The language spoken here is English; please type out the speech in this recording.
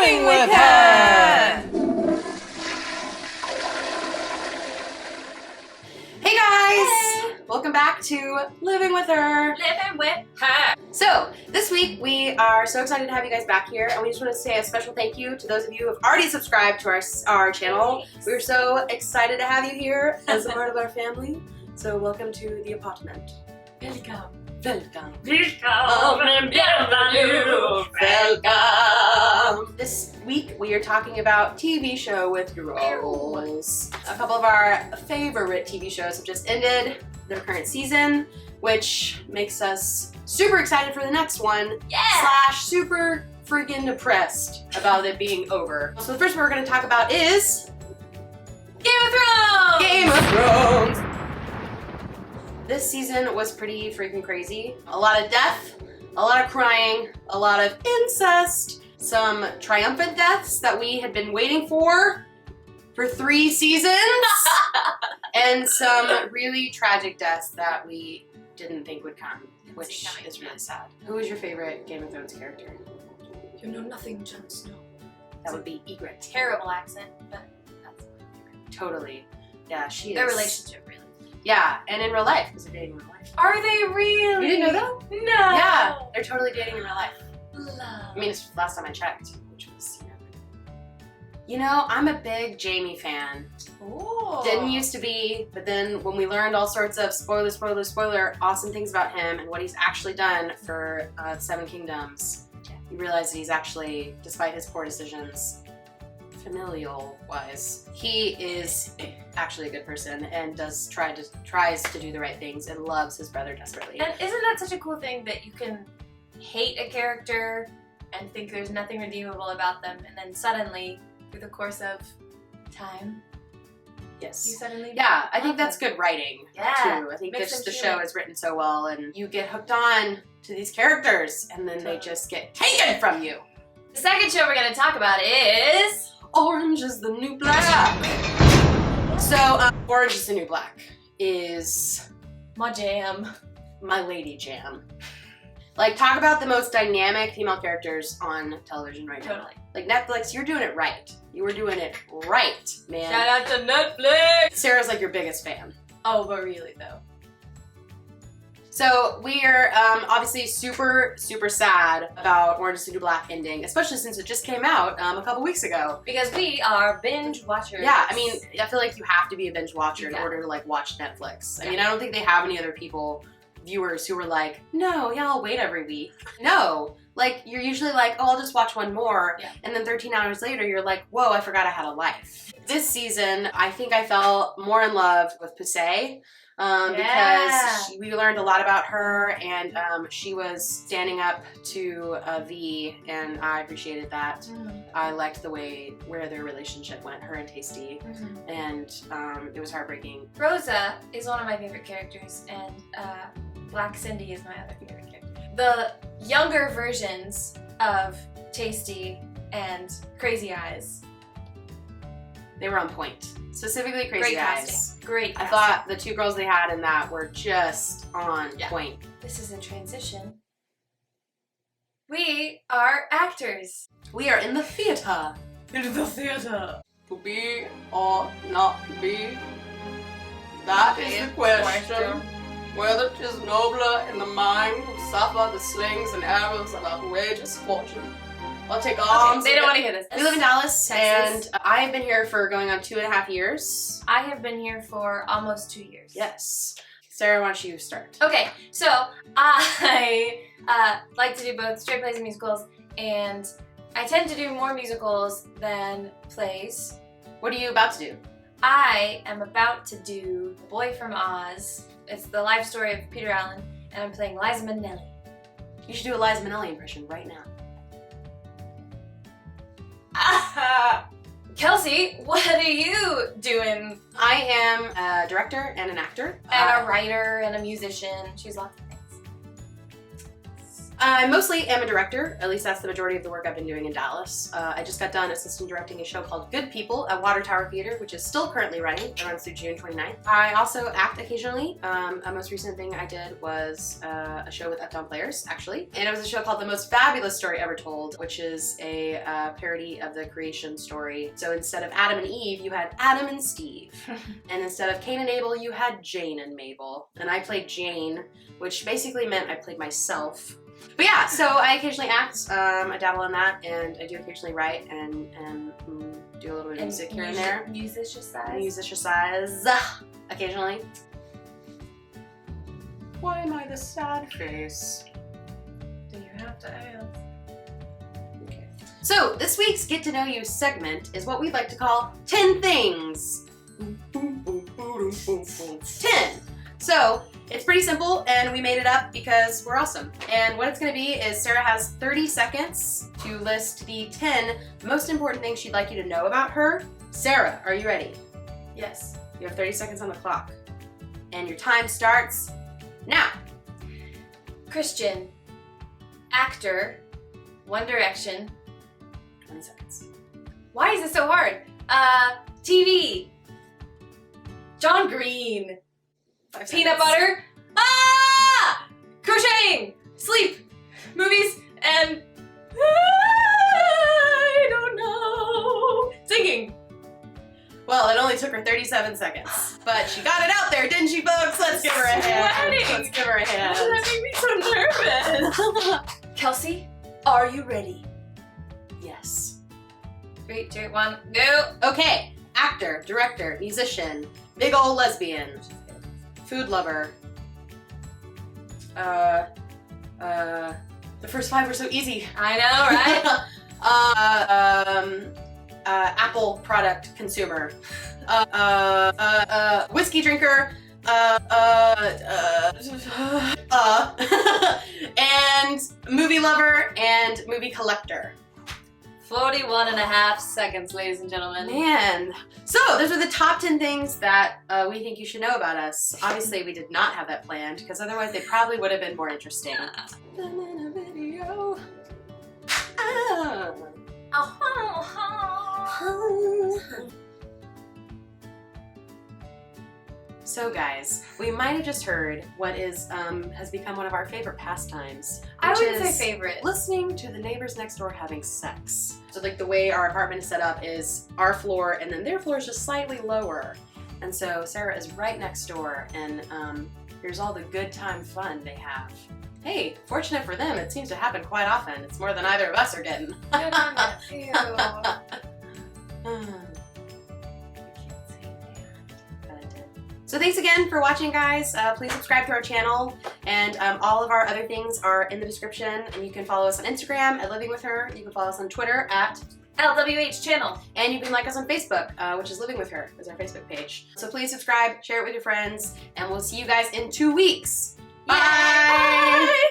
Living with her! Hey guys! Hey. Welcome back to Living with Her. Living with her. So, this week we are so excited to have you guys back here, and we just want to say a special thank you to those of you who have already subscribed to our channel. Thanks. We're so excited to have you here as a part of our family. So, welcome to the apartment. Welcome. Welcome. Welcome. This week we are talking about TV show withdrawals. A couple of our favorite TV shows have just ended their current season, which makes us super excited for the next one. Yeah. / super freaking depressed about it being over. So the first one we're going to talk about is Game of Thrones. Game of Thrones. This season was pretty freaking crazy. A lot of death, a lot of crying, a lot of incest, some triumphant deaths that we had been waiting for 3 seasons, and some really tragic deaths that we didn't think would come, which is really sad. Who is your favorite Game of Thrones character? You know nothing, Jon Snow. That would be Ygritte. Terrible accent, but that's Totally. Yeah, she is. their relationship, really. Yeah, and in real life, because they're dating in real life. Are they really? You didn't know that? No. Yeah, they're totally dating in real life. Love. I mean, it's last time I checked, which was, you know, I'm a big Jaime fan. Ooh. Didn't used to be, but then when we learned all sorts of spoiler, awesome things about him and what he's actually done for Seven Kingdoms, you realize that he's actually, despite his poor decisions, familial-wise, he is actually a good person and tries to do the right things and loves his brother desperately. And isn't that such a cool thing that you can hate a character and think there's nothing redeemable about them, and then suddenly, through the course of time, Yes. you suddenly Yeah, I think love that's them. good writing, Yeah, too. I think makes the them show human. is written so well, and you get hooked on to these characters, and then they just get taken from you. The second show we're going to talk about is... Orange is the New Black. So, Orange is the New Black is my jam. my lady jam. Like, talk about the most dynamic female characters on television right now. Totally. Like, Netflix, you're doing it right. You were doing it right, man. Shout out to Netflix! Sarah's like your biggest fan. Oh, but really though. So we are obviously super, super sad about Orange is the New Black ending, especially since it just came out a couple weeks ago. Because we are binge watchers. Yeah, I mean, I feel like you have to be a binge watcher in Yeah. order to like watch Netflix. I Yeah. mean, I don't think they have any other viewers who are like, no, yeah, I'll wait every week. No, like you're usually like, oh, I'll just watch one more. Yeah. And then 13 hours later, you're like, whoa, I forgot I had a life. This season, I think I fell more in love with Pusey. Because we learned a lot about her, and she was standing up to V, and I appreciated that. Mm-hmm. I liked the way where their relationship went, her and Tasty, and it was heartbreaking. Rosa is one of my favorite characters, and Black Cindy is my other favorite character. The younger versions of Tasty and Crazy Eyes. They were on point. Specifically Crazy Great Eyes. casting. Great I casting. thought the 2 girls they had in that were just on point. This is a transition. We are actors. We are in the theater. In the theater. To be or not to be? That is the question. Whether 'tis nobler in the mind who suffer the slings and arrows of outrageous fortune, or take arms. They don't want to hear this. We live in Dallas, Texas. and I've been here for going on 2.5 years. I have been here for almost 2 years. Yes. Sarah, why don't you start? Okay, so I like to do both straight plays and musicals, and I tend to do more musicals than plays. What are you about to do? I am about to do The Boy from Oz. It's the life story of Peter Allen, and I'm playing Liza Minnelli. You should do a Liza Minnelli impression right now. Kelsey, what are you doing? I am a director and an actor. And a writer and a musician. She's lots of things. I mostly am a director, at least that's the majority of the work I've been doing in Dallas. I just got done assistant directing a show called Good People at Water Tower Theater, which is still currently running. It runs through June 29th. I also act occasionally. A most recent thing I did was a show with Uptown Players, actually. And it was a show called The Most Fabulous Story Ever Told, which is a parody of the creation story. So instead of Adam and Eve, you had Adam and Steve. And instead of Cain and Abel, you had Jane and Mabel. And I played Jane, which basically meant I played myself. But yeah, so I occasionally act, I dabble in that, and I do occasionally write and do a little bit of music here and there. Musicize occasionally. Why am I the sad face? Do you have to ask? Okay. So this week's Get to Know You segment is what we'd like to call 10 Things. 10. So it's pretty simple, and we made it up because we're awesome. And what it's going to be is Sarah has 30 seconds to list the 10 most important things she'd like you to know about her. Sarah, are you ready? Yes. You have 30 seconds on the clock. And your time starts now. Christian. Actor. One Direction. 20 seconds. Why is it so hard? TV. John Green. 5 Peanut seconds. butter. Ah! Crocheting. Sleep. Movies. And I don't know. Singing. Well, it only took her 37 seconds. But she got it out there, didn't she, folks? Let's give her a hand. Sweating. Let's give her a hand. That made me so nervous. Kelsey, are you ready? Yes. 3, 2, 1, go. Okay. Actor, director, musician, big old lesbian, food lover. The first 5 were so easy. I know, right? Apple product consumer. Whiskey drinker. And movie lover and movie collector. 41.5 seconds, ladies and gentlemen. Man. So, those are the top 10 things that we think you should know about us. Obviously, we did not have that planned, because otherwise they probably would have been more interesting. So guys, we might have just heard what is has become one of our favorite pastimes. I which wouldn't is say favorite. listening to the neighbors next door having sex. So like the way our apartment is set up is our floor and then their floor is just slightly lower. And so Sarah is right next door and here's all the good time fun they have. Hey, fortunate for them, it seems to happen quite often. It's more than either of us are getting. Good on you. So thanks again for watching, guys. Please subscribe to our channel, and all of our other things are in the description. And you can follow us on Instagram at Living With Her. You can follow us on Twitter at LWH channel. and you can like us on Facebook, which is Living With Her, is our Facebook page. So please subscribe, share it with your friends, and we'll see you guys in 2 weeks. Bye! Bye!